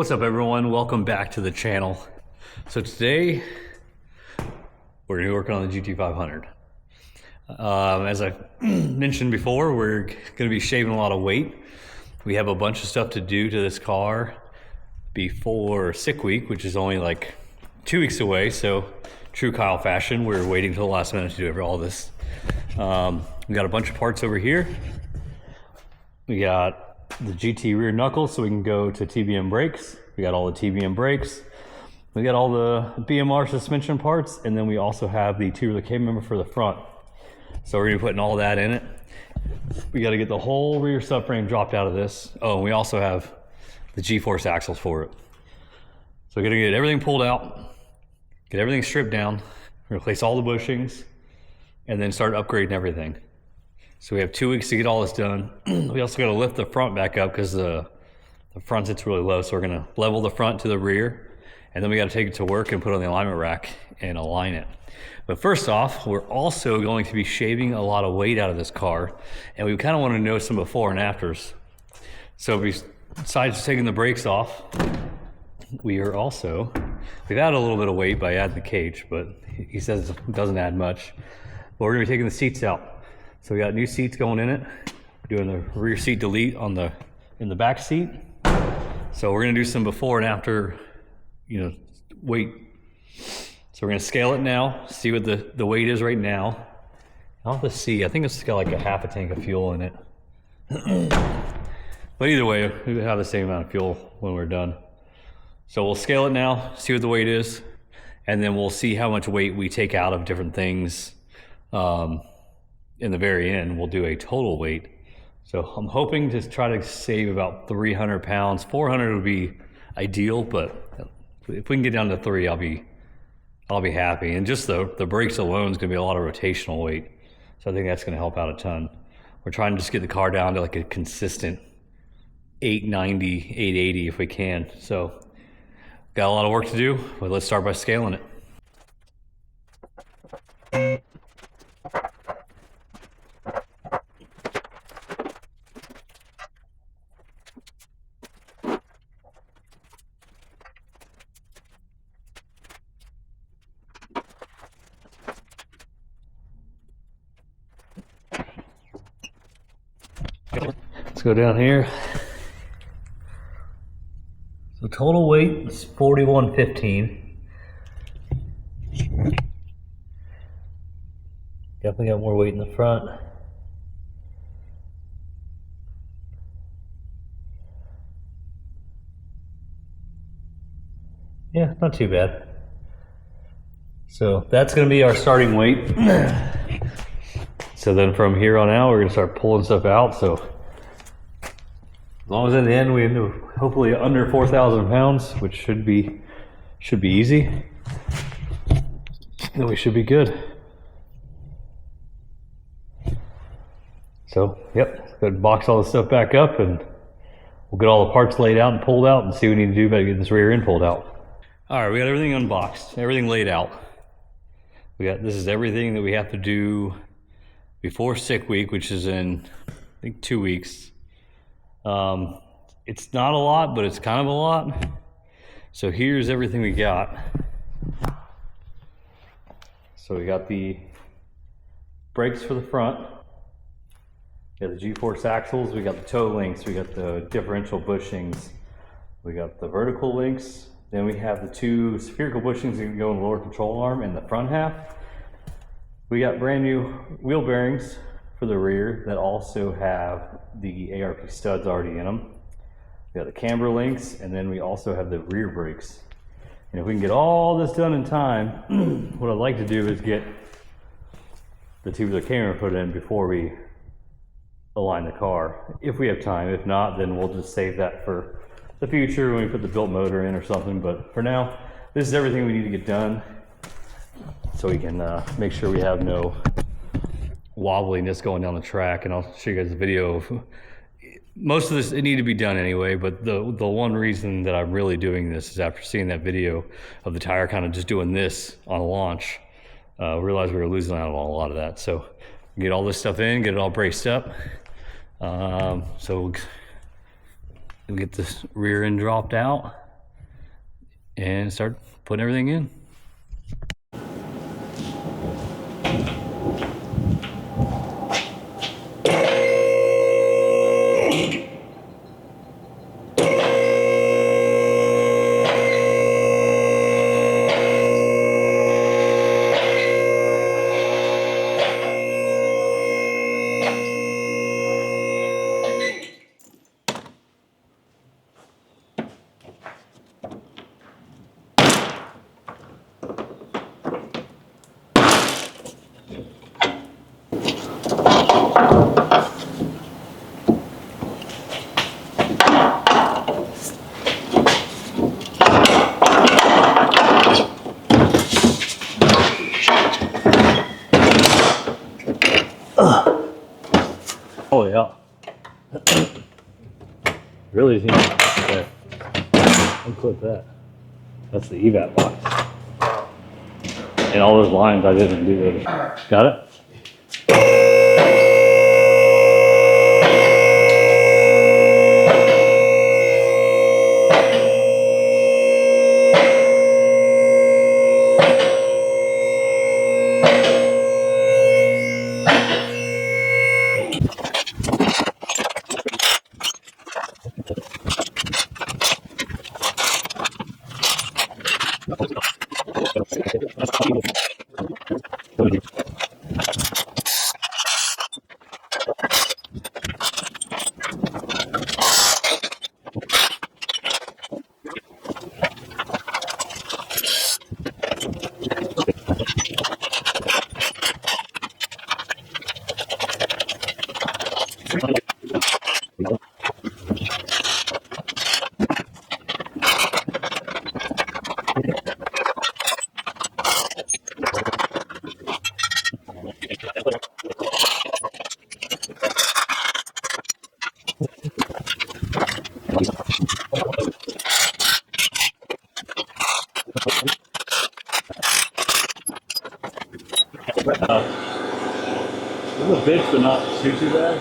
What's up everyone, welcome back to the channel. So today we're going to be working on the GT500. As I mentioned before, we're going to be shaving a lot of weight. We have a bunch of stuff to do to this car before sick week, which is only like 2 weeks away. So true Kyle fashion, we're waiting till the last minute to do all this. We got a bunch of parts over here. We got the GT rear knuckles so we can go to TBM brakes. We got all the TBM brakes. We got all the BMR suspension parts, and then we also have the tubular K member for the front. So we're gonna be putting all that in it. We got to get the whole rear subframe dropped out of this. Oh, and we also have the G-force axles for it. So we're gonna get everything pulled out, get everything stripped down, replace all the bushings, and then start upgrading everything. So we have 2 weeks to get all this done. We also got to lift the front back up because the front sits really low. So we're going to level the front to the rear, and then we got to take it to work and put it on the alignment rack and align it. But first off, we're also going to be shaving a lot of weight out of this car, and we kind of want to know some before and afters. So besides taking the brakes off, we've added a little bit of weight by adding the cage, but he says it doesn't add much. But we're going to be taking the seats out. So we got new seats going in it. We're doing the rear seat delete in the back seat. So we're gonna do some before and after, weight. So we're gonna scale it now, see what the weight is right now. I'll have to see, I think it's got like a half a tank of fuel in it. But either way, we have the same amount of fuel when we're done. So we'll scale it now, see what the weight is, and then we'll see how much weight we take out of different things. In the very end, we'll do a total weight. So I'm hoping to try to save about 300 pounds. 400 would be ideal, but if we can get down to 3, I'll be happy. And just the brakes alone is gonna be a lot of rotational weight. So I think that's gonna help out a ton. We're trying to just get the car down to like a consistent 890, 880 if we can. So got a lot of work to do, but let's start by scaling it. Let's go down here. So total weight is 4115. Definitely got more weight in the front. Yeah, not too bad. So that's going to be our starting weight. So then from here on out, we're going to start pulling stuff out. So as long as in the end we end up hopefully under 4,000 pounds, which should be easy, then we should be good. So yep, go box all this stuff back up, and we'll get all the parts laid out and pulled out and see what we need to do about getting this rear end pulled out. All right, we got everything unboxed, everything laid out. This is everything that we have to do before sick week, which is in I think 2 weeks. It's not a lot, but it's kind of a lot. So here's everything we got. So we got the brakes for the front. We got the G-force axles. We got the toe links. We got the differential bushings. We got the vertical links. Then we have the 2 spherical bushings that can go in the lower control arm in the front half. We got brand new wheel bearings for the rear that also have the ARP studs already in them. We got the camber links, and then we also have the rear brakes. And if we can get all this done in time, what I'd like to do is get the tubular camera put in before we align the car, if we have time. If not, then we'll just save that for the future when we put the built motor in or something. But for now, this is everything we need to get done so we can make sure we have no wobbliness going down the track. And I'll show you guys a video of most of this. It needed to be done anyway, but the one reason that I'm really doing this is after seeing that video of the tire kind of just doing this on launch, realized we were losing out on a lot of that. So get all this stuff in, get it all braced up. So we'll get this rear end dropped out, and start putting everything in. Oh yeah. Really seems that. Unclip that. That's the evap box. And all those lines I didn't do those. Got it? There's a bitch, but not too bad.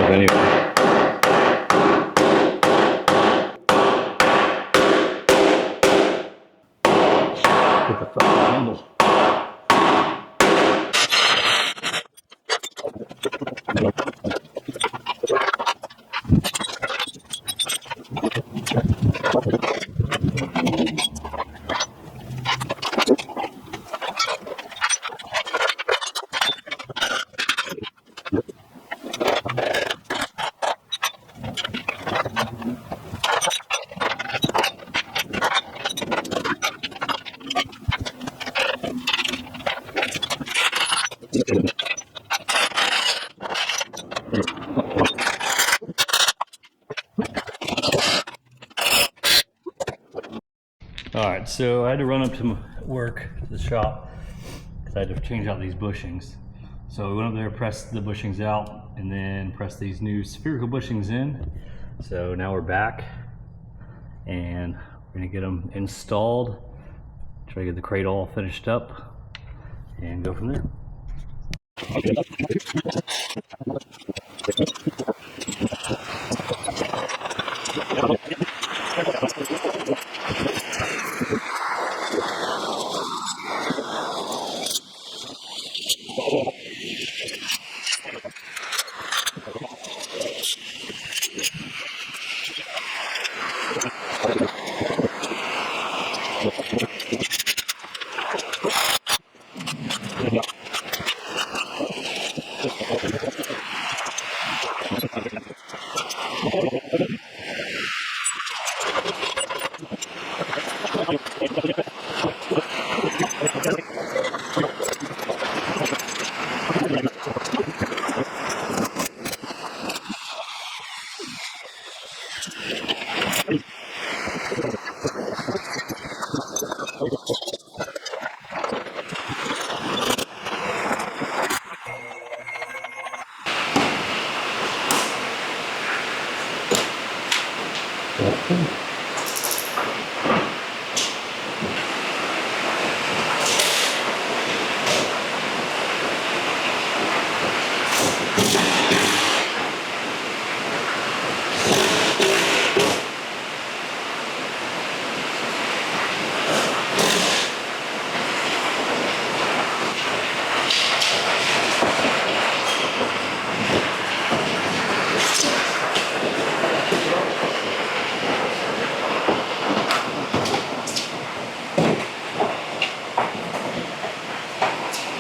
Anyway. Get the fucking handle. All right, so I had to run up to work, to the shop, because I had to change out these bushings. So we went up there, pressed the bushings out, and then pressed these new spherical bushings in. So now we're back, and we're gonna get them installed, try to get the crate all finished up, and go from there.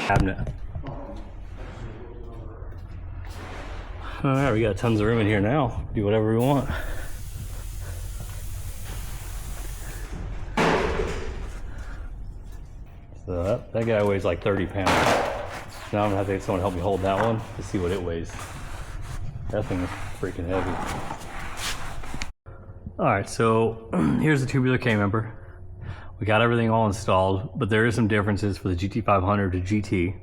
Cabinet. All right, we got tons of room in here now. Do whatever we want. So that guy weighs like 30 pounds. Now I'm gonna have to get someone to help me hold that one to see what it weighs. That thing is freaking heavy. All right, so here's the tubular K-member. We got everything all installed, but there is some differences for the GT500 to GT.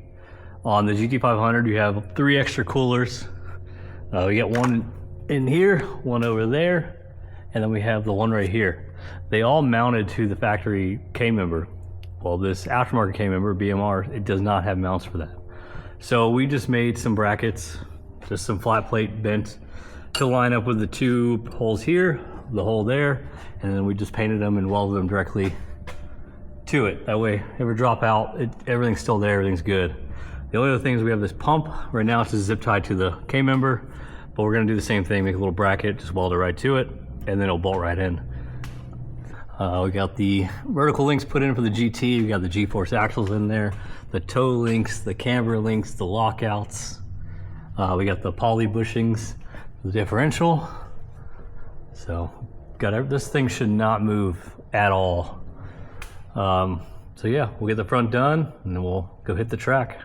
On the GT500, you have 3 extra coolers. We got one in here, one over there, and then we have the one right here. They all mounted to the factory K-member. Well, this aftermarket K-member, BMR, it does not have mounts for that. So we just made some brackets, just some flat plate bent to line up with the 2 holes here, the hole there, and then we just painted them and welded them directly to it. That way, ever drop out, everything's still there, everything's good. The only other thing is we have this pump. Right now it's just zip tied to the K-member, but we're gonna do the same thing, make a little bracket, just weld it right to it, and then it'll bolt right in. We got the vertical links put in for the GT, we got the G-force axles in there, the toe links, the camber links, the lockouts. We got the poly bushings, the differential. So, this thing should not move at all. So yeah, we'll get the front done and then we'll go hit the track.